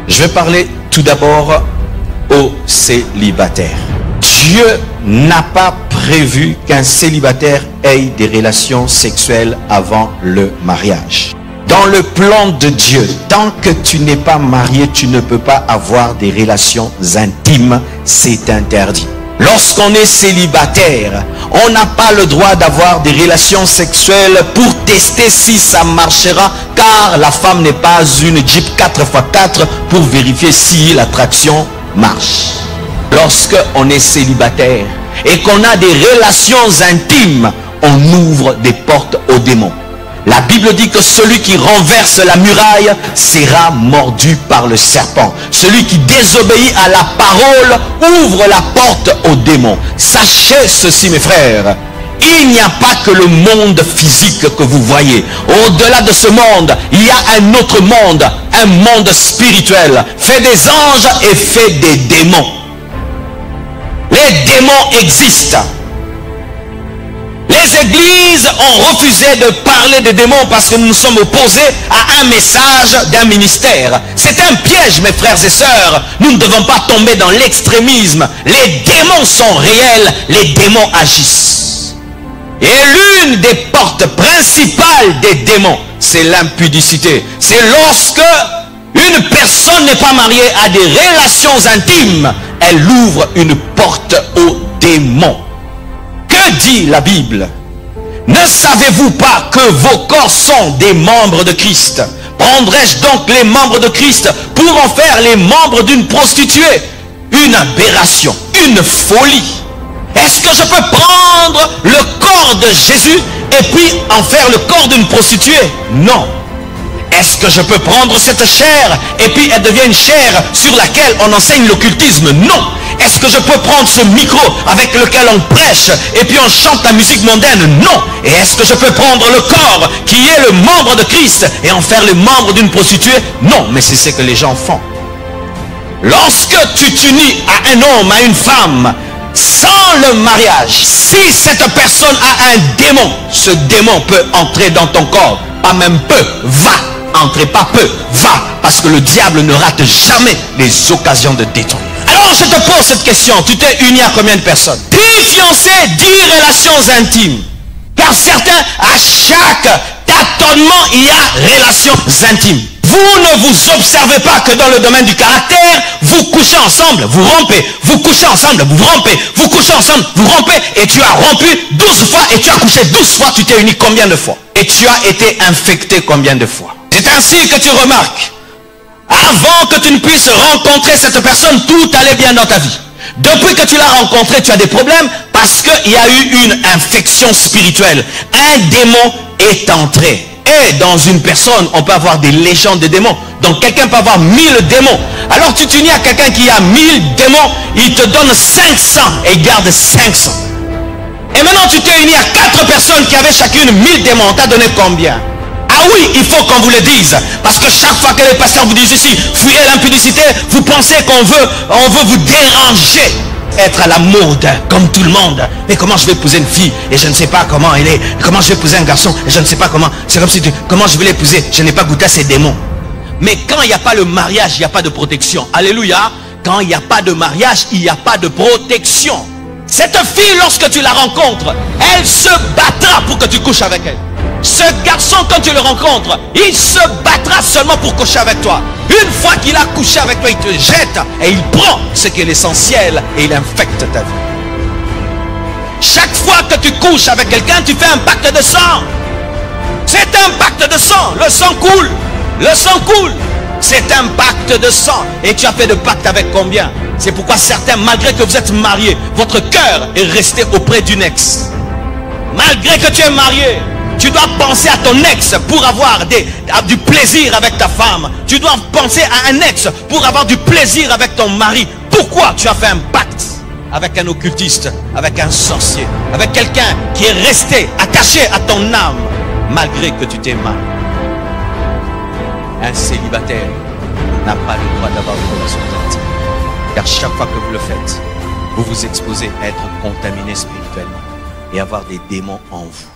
Je vais parler tout d'abord aux célibataires. Dieu n'a pas prévu qu'un célibataire ait des relations sexuelles avant le mariage. Dans le plan de Dieu, tant que tu n'es pas marié, tu ne peux pas avoir des relations intimes. C'est interdit. Lorsqu'on est célibataire, on n'a pas le droit d'avoir des relations sexuelles pour tester si ça marchera, car la femme n'est pas une Jeep 4x4 pour vérifier si l'attraction marche. Lorsqu'on est célibataire et qu'on a des relations intimes, on ouvre des portes aux démons. La Bible dit que celui qui renverse la muraille sera mordu par le serpent. Celui qui désobéit à la parole ouvre la porte aux démons. Sachez ceci, mes frères. Il n'y a pas que le monde physique que vous voyez. Au-delà de ce monde, il y a un autre monde, un monde spirituel, fait des anges et fait des démons. Les démons existent. Les églises ont refusé de parler des démons parce que nous nous sommes opposés à un message d'un ministère. C'est un piège, mes frères et sœurs. Nous ne devons pas tomber dans l'extrémisme. Les démons sont réels, les démons agissent. Et l'une des portes principales des démons, c'est l'impudicité. C'est lorsque une personne n'est pas mariée à des relations intimes, elle ouvre une porte aux démons. Que dit la Bible? Ne savez-vous pas que vos corps sont des membres de Christ? Prendrais-je donc les membres de Christ pour en faire les membres d'une prostituée? Une aberration, une folie. Est-ce que je peux prendre le corps de Jésus et puis en faire le corps d'une prostituée? Non. Est-ce que je peux prendre cette chair et puis elle devient une chair sur laquelle on enseigne l'occultisme? Non. Est-ce que je peux prendre ce micro avec lequel on prêche et puis on chante la musique mondaine? Non. Et est-ce que je peux prendre le corps qui est le membre de Christ et en faire le membre d'une prostituée? Non, mais c'est ce que les gens font. Lorsque tu t'unis à un homme, à une femme, sans le mariage, si cette personne a un démon, ce démon peut entrer dans ton corps. Pas même peu, va. Entrez pas peu, va, parce que le diable ne rate jamais les occasions de détruire. Alors je te pose cette question, tu t'es uni à combien de personnes? 10 fiancés, 10 relations intimes. Car certains, à chaque tâtonnement, il y a relations intimes. Vous ne vous observez pas que dans le domaine du caractère, vous couchez ensemble, vous rompez, vous couchez ensemble, vous rompez, vous couchez ensemble, vous rompez, et tu as rompu 12 fois, et tu as couché 12 fois, tu t'es uni combien de fois? Et tu as été infecté combien de fois? C'est ainsi que tu remarques, avant que tu ne puisses rencontrer cette personne, tout allait bien dans ta vie. Depuis que tu l'as rencontré, tu as des problèmes parce qu'il y a eu une infection spirituelle. Un démon est entré. Et dans une personne, on peut avoir des légions de démons. Donc quelqu'un peut avoir 1000 démons. Alors tu t'unis à quelqu'un qui a 1000 démons, il te donne 500 et il garde 500. Et maintenant tu t'es uni à 4 personnes qui avaient chacune 1000 démons. On t'a donné combien? Ah oui, il faut qu'on vous le dise. Parce que chaque fois que les pasteurs vous disent ici, fuyez l'impudicité, vous pensez qu'on veut vous déranger. Être à la mode, comme tout le monde. Mais comment je vais épouser une fille et je ne sais pas comment elle est. Comment je vais épouser un garçon et je ne sais pas comment. C'est comme si comment je vais l'épouser, je n'ai pas goûté à ces démons. Mais quand il n'y a pas le mariage, il n'y a pas de protection. Alléluia. Quand il n'y a pas de mariage, il n'y a pas de protection. Cette fille, lorsque tu la rencontres, elle se battra pour que tu couches avec elle. Ce garçon, quand tu le rencontres, il se battra seulement pour coucher avec toi. Une fois qu'il a couché avec toi, il te jette et il prend ce qui est l'essentiel et il infecte ta vie. Chaque fois que tu couches avec quelqu'un, tu fais un pacte de sang. C'est un pacte de sang. Le sang coule. Le sang coule. C'est un pacte de sang. Et tu as fait de pacte avec combien? C'est pourquoi certains, malgré que vous êtes mariés, votre cœur est resté auprès d'une ex. Malgré que tu es marié, tu dois penser à ton ex pour avoir du plaisir avec ta femme. Tu dois penser à un ex pour avoir du plaisir avec ton mari. Pourquoi tu as fait un pacte avec un occultiste, avec un sorcier, avec quelqu'un qui est resté attaché à ton âme, malgré que tu t'es marié? Un célibataire n'a pas le droit d'avoir une relation intime. Car chaque fois que vous le faites, vous vous exposez à être contaminé spirituellement et avoir des démons en vous.